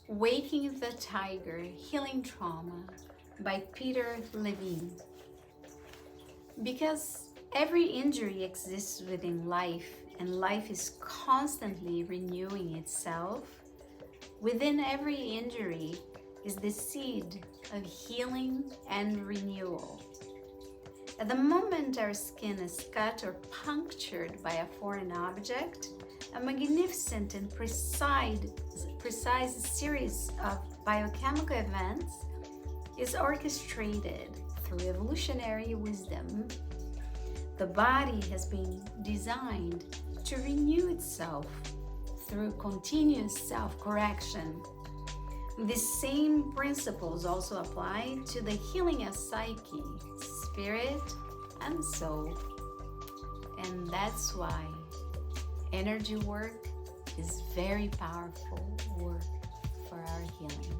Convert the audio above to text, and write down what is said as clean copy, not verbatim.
Waking the Tiger, Healing Trauma by Peter Levine. Because every injury exists within life and life is constantly renewing itself, within every injury is the seed of healing and renewal. At the moment our skin is cut or punctured by a foreign object, a magnificent and precise series of biochemical events is orchestrated through evolutionary wisdom. The body has been designed to renew itself through continuous self-correction. These same principles also apply to the healing of psyche, spirit, and soul. And that's why energy work is very powerful work for our healing.